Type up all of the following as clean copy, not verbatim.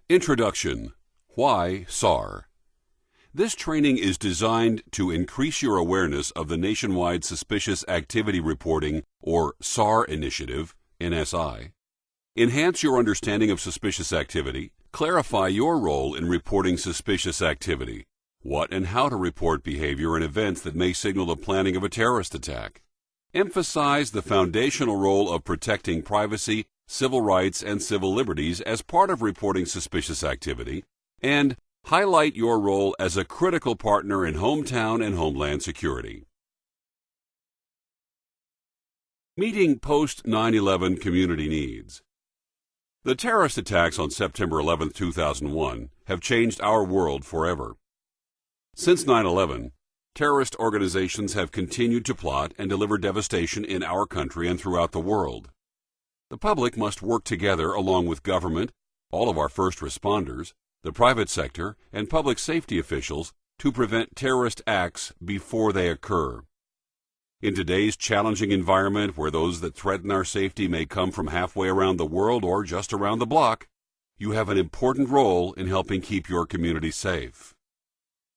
Introduction. Why SAR? This training is designed to increase your awareness of the Nationwide Suspicious Activity Reporting, or SAR initiative, NSI, enhance your understanding of suspicious activity, clarify your role in reporting suspicious activity, what and how to report behavior and events that may signal the planning of a terrorist attack, emphasize the foundational role of protecting privacy, civil rights, and civil liberties as part of reporting suspicious activity, and highlight your role as a critical partner in hometown and homeland security. Meeting post-9/11 community needs. The terrorist attacks on September 11, 2001 have changed our world forever. Since 9/11, terrorist organizations have continued to plot and deliver devastation in our country and throughout the world. The public must work together along with government, all of our first responders, the private sector, and public safety officials to prevent terrorist acts before they occur. In today's challenging environment where those that threaten our safety may come from halfway around the world or just around the block, you have an important role in helping keep your community safe.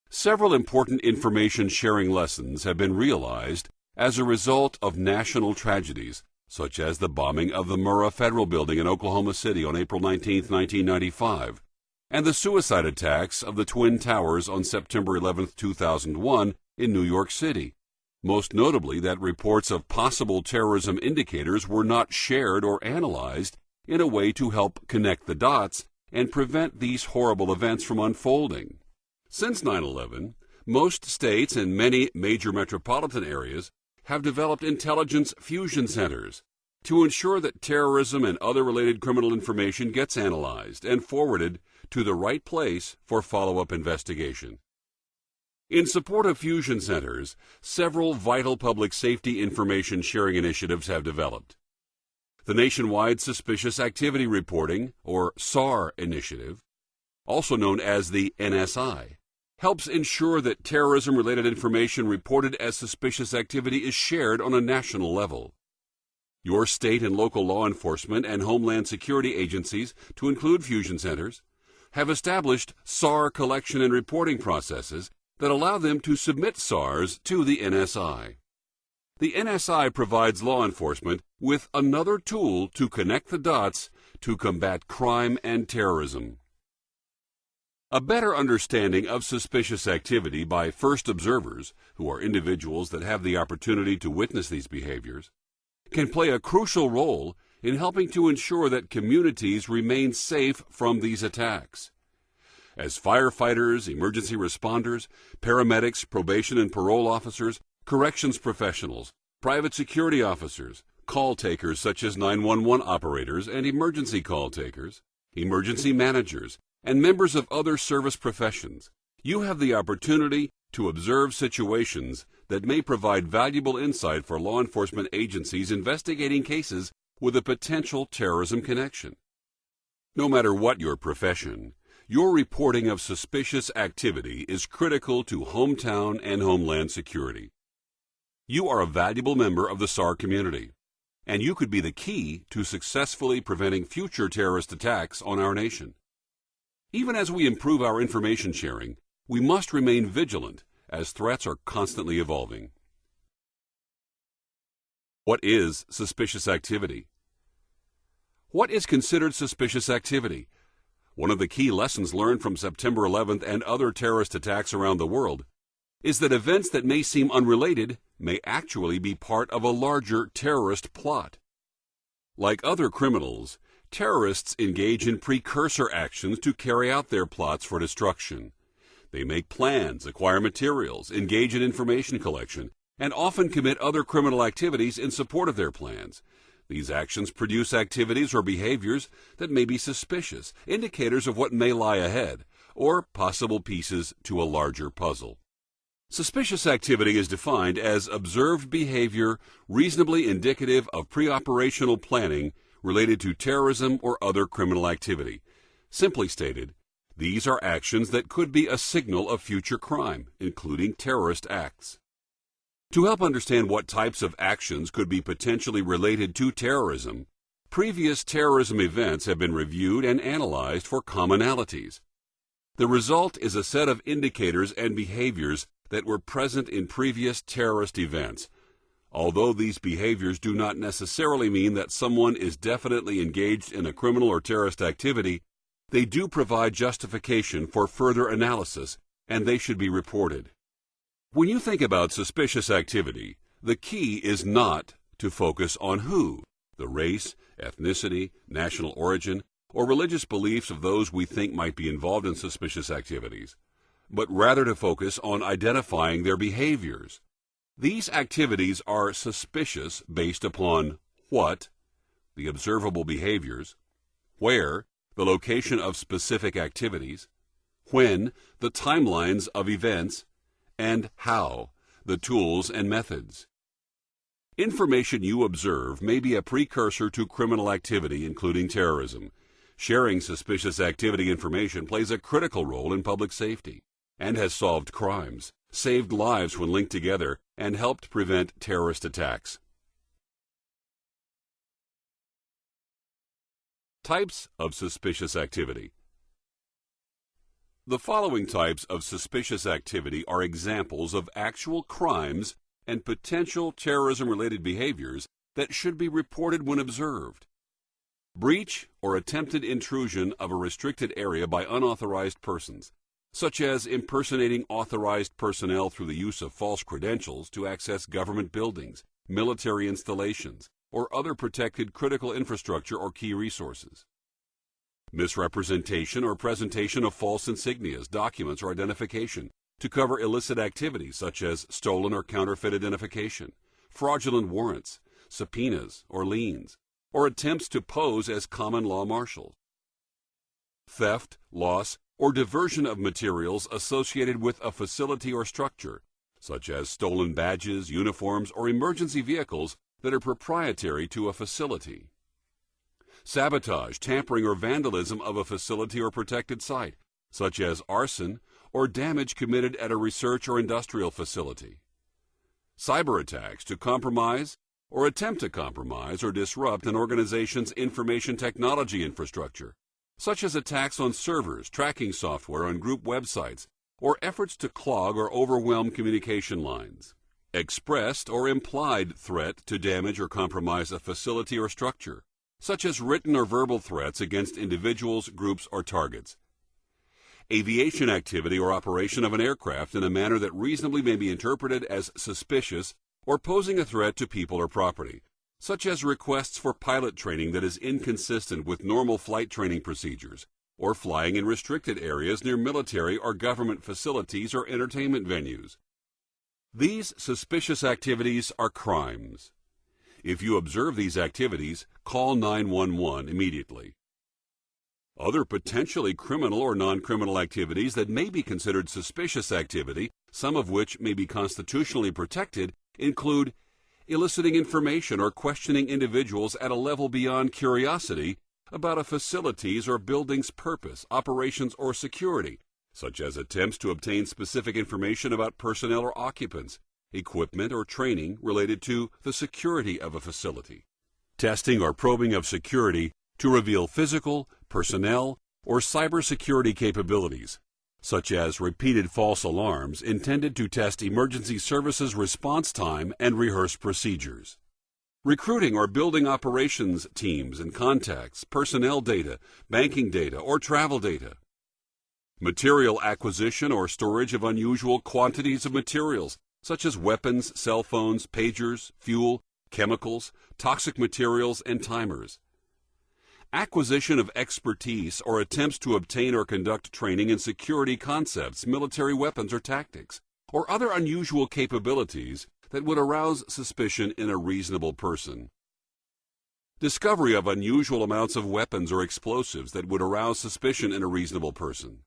Several important information sharing lessons have been realized as a result of national tragedies, such as the bombing of the Murrah Federal Building in Oklahoma City on April 19, 1995, and the suicide attacks of the Twin Towers on September 11, 2001 in New York City. Most notably that reports of possible terrorism indicators were not shared or analyzed in a way to help connect the dots and prevent these horrible events from unfolding. Since 9/11, most states and many major metropolitan areas have developed intelligence fusion centers to ensure that terrorism and other related criminal information gets analyzed and forwarded to the right place for follow-up investigation. In support of fusion centers, several vital public safety information sharing initiatives have developed. The Nationwide Suspicious Activity Reporting, or SAR initiative, also known as the NSI, helps ensure that terrorism-related information reported as suspicious activity is shared on a national level. Your state and local law enforcement and homeland security agencies, to include fusion centers, have established SAR collection and reporting processes that allow them to submit SARs to the NSI. The NSI provides law enforcement with another tool to connect the dots to combat crime and terrorism. A better understanding of suspicious activity by first observers, who are individuals that have the opportunity to witness these behaviors, can play a crucial role in helping to ensure that communities remain safe from these attacks. As firefighters, emergency responders, paramedics, probation and parole officers, corrections professionals, private security officers, call takers such as 911 operators and emergency call takers, emergency managers, and members of other service professions, you have the opportunity to observe situations that may provide valuable insight for law enforcement agencies investigating cases with a potential terrorism connection. No matter what your profession, your reporting of suspicious activity is critical to hometown and homeland security. You are a valuable member of the SAR community, and you could be the key to successfully preventing future terrorist attacks on our nation. Even as we improve our information sharing, we must remain vigilant as threats are constantly evolving. What is suspicious activity? What is considered suspicious activity? One of the key lessons learned from September 11th and other terrorist attacks around the world is that events that may seem unrelated may actually be part of a larger terrorist plot. Like other criminals, terrorists engage in precursor actions to carry out their plots for destruction. They make plans, acquire materials, engage in information collection, and often commit other criminal activities in support of their plans. These actions produce activities or behaviors that may be suspicious, indicators of what may lie ahead, or possible pieces to a larger puzzle. Suspicious activity is defined as observed behavior reasonably indicative of pre-operational planning related to terrorism or other criminal activity. Simply stated, these are actions that could be a signal of future crime, including terrorist acts. To help understand what types of actions could be potentially related to terrorism, Previous terrorism events have been reviewed and analyzed for commonalities. The result is a set of indicators and behaviors that were present in previous terrorist events. Although these behaviors do not necessarily mean that someone is definitely engaged in a criminal or terrorist activity, they do provide justification for further analysis, and they should be reported. When you think about suspicious activity, the key is not to focus on who, the race, ethnicity, national origin, or religious beliefs of those we think might be involved in suspicious activities, but rather to focus on identifying their behaviors. These activities are suspicious based upon what, the observable behaviors, where, the location of specific activities, when, the timelines of events, and how, the tools and methods. Information you observe may be a precursor to criminal activity, including terrorism. Sharing suspicious activity information plays a critical role in public safety and has solved crimes, saved lives when linked together, and helped prevent terrorist attacks. Types of suspicious activity. The following types of suspicious activity are examples of actual crimes and potential terrorism-related behaviors that should be reported when observed. Breach or attempted intrusion of a restricted area by unauthorized persons, such as impersonating authorized personnel through the use of false credentials to access government buildings, military installations, or other protected critical infrastructure or key resources. Misrepresentation or presentation of false insignias, documents, or identification to cover illicit activities such as stolen or counterfeit identification, fraudulent warrants, subpoenas or liens, or attempts to pose as common law marshals. Theft, loss, or diversion of materials associated with a facility or structure, such as stolen badges, uniforms, or emergency vehicles that are proprietary to a facility. Sabotage, tampering, or vandalism of a facility or protected site, such as arson or damage committed at a research or industrial facility. Cyber attacks to compromise or attempt to compromise or disrupt an organization's information technology infrastructure, such as attacks on servers, tracking software on group websites, or efforts to clog or overwhelm communication lines. Expressed or implied threat to damage or compromise a facility or structure, such as written or verbal threats against individuals, groups, or targets. Aviation activity or operation of an aircraft in a manner that reasonably may be interpreted as suspicious or posing a threat to people or property, such as requests for pilot training that is inconsistent with normal flight training procedures, or flying in restricted areas near military or government facilities or entertainment venues. These suspicious activities are crimes. If you observe these activities, call 911 immediately. Other potentially criminal or non-criminal activities that may be considered suspicious activity, some of which may be constitutionally protected, include eliciting information or questioning individuals at a level beyond curiosity about a facility's or building's purpose, operations, or security, such as attempts to obtain specific information about personnel or occupants, equipment, or training related to the security of a facility. Testing or probing of security to reveal physical, personnel, or cybersecurity capabilities, such as repeated false alarms intended to test emergency services response time and rehearse procedures. Recruiting or building operations teams and contacts, personnel data, banking data, or travel data. Material acquisition or storage of unusual quantities of materials, such as weapons, cell phones, pagers, fuel, chemicals, toxic materials, and timers. Acquisition of expertise or attempts to obtain or conduct training in security concepts, military weapons, or tactics, or other unusual capabilities that would arouse suspicion in a reasonable person. Discovery of unusual amounts of weapons or explosives that would arouse suspicion in a reasonable person.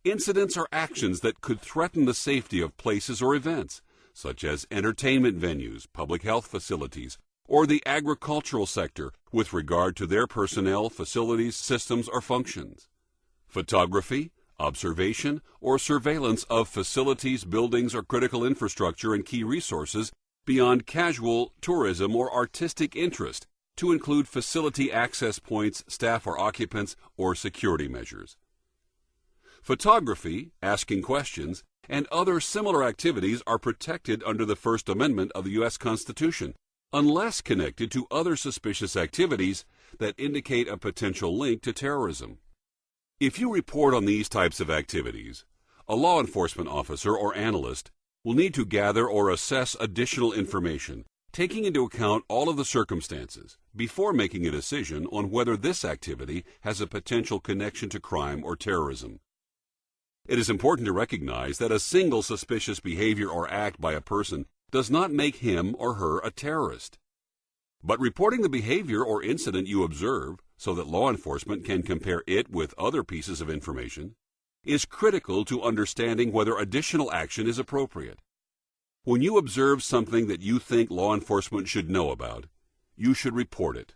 Incidents or actions that could threaten the safety of places or events, such as entertainment venues, public health facilities, or the agricultural sector with regard to their personnel, facilities, systems, or functions. Photography, observation, or surveillance of facilities, buildings, or critical infrastructure and key resources beyond casual tourism or artistic interest, to include facility access points, staff or occupants, or security measures. Photography, asking questions, and other similar activities are protected under the First Amendment of the U.S. Constitution, unless connected to other suspicious activities that indicate a potential link to terrorism. If you report on these types of activities, a law enforcement officer or analyst will need to gather or assess additional information, taking into account all of the circumstances before making a decision on whether this activity has a potential connection to crime or terrorism. It is important to recognize that a single suspicious behavior or act by a person does not make him or her a terrorist. But reporting the behavior or incident you observe so that law enforcement can compare it with other pieces of information is critical to understanding whether additional action is appropriate. When you observe something that you think law enforcement should know about, you should report it.